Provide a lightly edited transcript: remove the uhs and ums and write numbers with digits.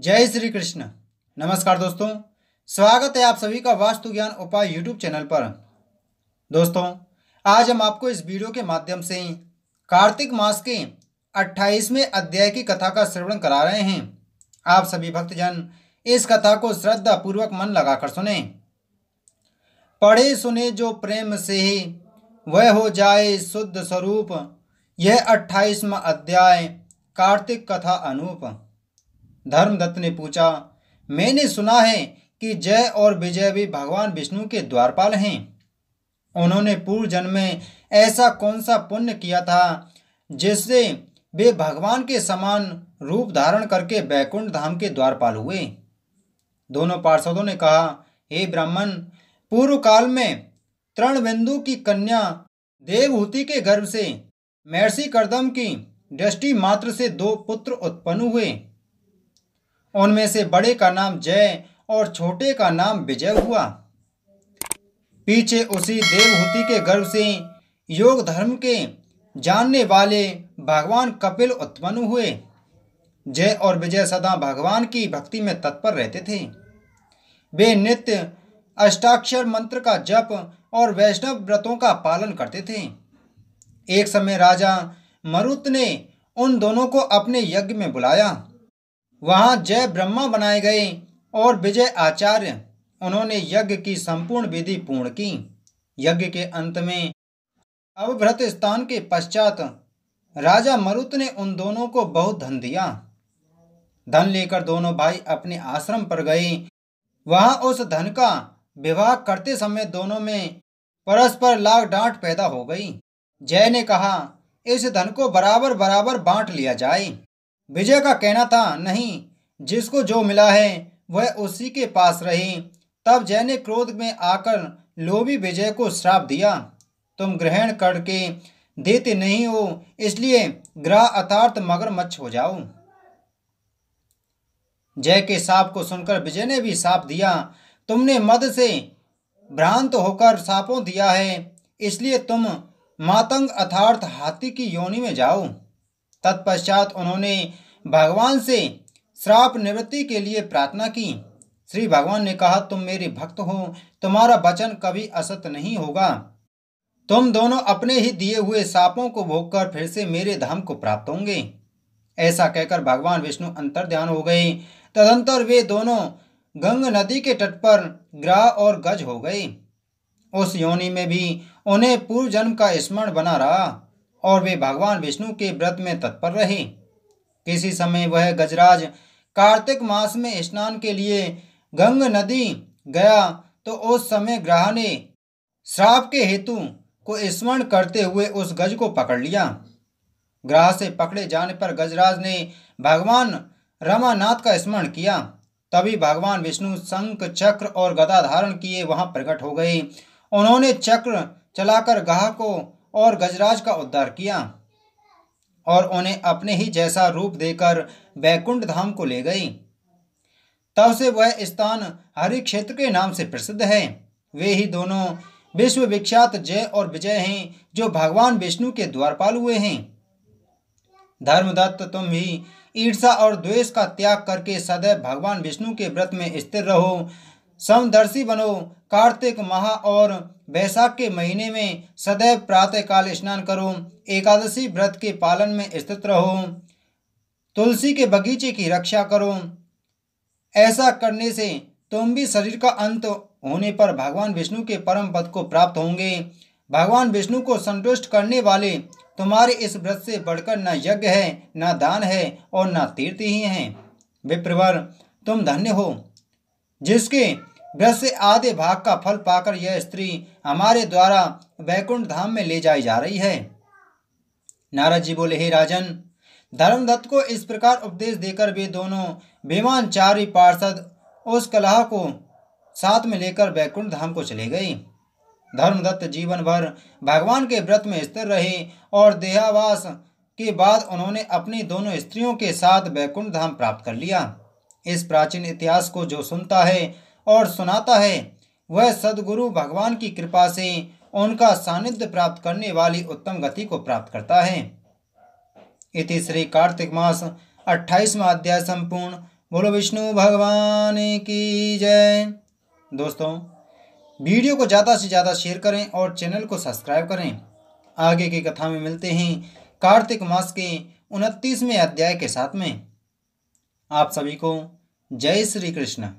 जय श्री कृष्ण। नमस्कार दोस्तों, स्वागत है आप सभी का वास्तु ज्ञान उपाय यूट्यूब चैनल पर। दोस्तों, आज हम आपको इस वीडियो के माध्यम से कार्तिक मास के 28वें अध्याय की कथा का श्रवण करा रहे हैं। आप सभी भक्तजन इस कथा को श्रद्धा पूर्वक मन लगाकर सुने। पढ़े सुने जो प्रेम से ही वह हो जाए शुद्ध स्वरूप, यह 28वां अध्याय कार्तिक कथा अनूप। धर्मदत्त ने पूछा, मैंने सुना है कि जय और विजय भी भगवान विष्णु के द्वारपाल हैं। उन्होंने पूर्व जन्म में ऐसा कौन सा पुण्य किया था जिससे वे भगवान के समान रूप धारण करके बैकुंठ धाम के द्वारपाल हुए। दोनों पार्षदों ने कहा, हे ब्राह्मण, पूर्व काल में तृणबिंदु की कन्या देवहूति के गर्भ से महर्षि कर्दम की दृष्टि मात्र से 2 पुत्र उत्पन्न हुए। उनमें से बड़े का नाम जय और छोटे का नाम विजय हुआ। पीछे उसी देवहूति के गर्भ से योग धर्म के जानने वाले भगवान कपिल उत्पन्न हुए। जय और विजय सदा भगवान की भक्ति में तत्पर रहते थे। वे नित्य अष्टाक्षर मंत्र का जप और वैष्णव व्रतों का पालन करते थे। एक समय राजा मरुत ने उन दोनों को अपने यज्ञ में बुलाया। वहां जय ब्रह्मा बनाए गए और विजय आचार्य। उन्होंने यज्ञ की संपूर्ण विधि पूर्ण की। यज्ञ के अंत में अवभृत स्थान के पश्चात राजा मरुत ने उन दोनों को बहुत धन दिया। धन लेकर दोनों भाई अपने आश्रम पर गए। वहां उस धन का विवाह करते समय दोनों में परस्पर लाग डांट पैदा हो गई। जय ने कहा, इस धन को बराबर बराबर बांट लिया जाए। विजय का कहना था, नहीं, जिसको जो मिला है वह उसी के पास रहे। तब जय ने क्रोध में आकर लोभी विजय को श्राप दिया, तुम ग्रहण करके देते नहीं हो, इसलिए ग्रह अर्थात मगरमच्छ हो जाओ। जय के शाप को सुनकर विजय ने भी शाप दिया, तुमने मद से भ्रांत होकर शापों दिया है, इसलिए तुम मातंग अर्थात हाथी की योनि में जाओ। तत्पश्चात उन्होंने भगवान से श्राप निवृत्ति के लिए प्रार्थना की। श्री भगवान ने कहा, तुम मेरे भक्त हो, तुम्हारा वचन कभी असत्य नहीं होगा। तुम दोनों अपने ही दिए हुए शापों को भोगकर फिर से मेरे धाम को प्राप्त होंगे। ऐसा कहकर भगवान विष्णु अंतर्ध्यान हो गए। तदंतर वे दोनों गंग नदी के तट पर ग्राह और गज हो गए। उस योनि में भी उन्हें पूर्व जन्म का स्मरण बना रहा और वे भगवान विष्णु के व्रत में तत्पर रहे। किसी समय वह गजराज कार्तिक मास में स्नान के लिए गंग नदी गया तो उस समय ग्रह ने श्राप के हेतु को स्मरण करते हुए उस गज को पकड़ लिया। ग्रह से पकड़े जाने पर गजराज ने भगवान रमानाथ का स्मरण किया। तभी भगवान विष्णु शंख चक्र और गदा धारण किए वहां प्रकट हो गए। उन्होंने चक्र चलाकर गाह को और गजराज का उद्धार किया और उन्हें अपने ही जैसा रूप देकर बैकुंठ धाम को ले गई। तब से वह स्थान हरि क्षेत्र के नाम से प्रसिद्ध है। वे ही दोनों विश्व विख्यात जय और विजय हैं जो भगवान विष्णु के द्वारपाल हुए हैं। धर्मदत्त, तुम भी ईर्षा और द्वेष का त्याग करके सदैव भगवान विष्णु के व्रत में स्थिर रहो, समदर्शी बनो। कार्तिक माह और वैशाख के महीने में सदैव प्रातः काल स्नान करो। एकादशी व्रत के पालन में स्थित रहो। तुलसी के बगीचे की रक्षा करो। ऐसा करने से तुम भी शरीर का अंत होने पर भगवान विष्णु के परम पद को प्राप्त होंगे। भगवान विष्णु को संतुष्ट करने वाले तुम्हारे इस व्रत से बढ़कर न यज्ञ है, न दान है और न तीर्थ ही है। विप्रवर, तुम धन्य हो जिसके व्रत से आधे भाग का फल पाकर यह स्त्री हमारे द्वारा वैकुंठ धाम में ले जाई जा रही है। नारद जी बोले, हे राजन, धर्मदत्त को इस प्रकार उपदेश देकर वे दोनों विमानचारी पार्षद उस कलह को साथ में लेकर वैकुंठ धाम को चले गए। धर्मदत्त जीवन भर भगवान के व्रत में स्थिर रहे और देहावास के बाद उन्होंने अपनी दोनों स्त्रियों के साथ वैकुंठ धाम प्राप्त कर लिया। इस प्राचीन इतिहास को जो सुनता है और सुनाता है वह सद्गुरु भगवान की कृपा से उनका सानिध्य प्राप्त करने वाली उत्तम गति को प्राप्त करता है। इति श्री कार्तिक मास 28वां अध्याय संपूर्ण। बोलो विष्णु भगवान की जय। दोस्तों, वीडियो को ज़्यादा से ज़्यादा शेयर करें और चैनल को सब्सक्राइब करें। आगे की कथा में मिलते हैं कार्तिक मास के 29वें अध्याय के साथ में। आप सभी को जय श्री कृष्ण।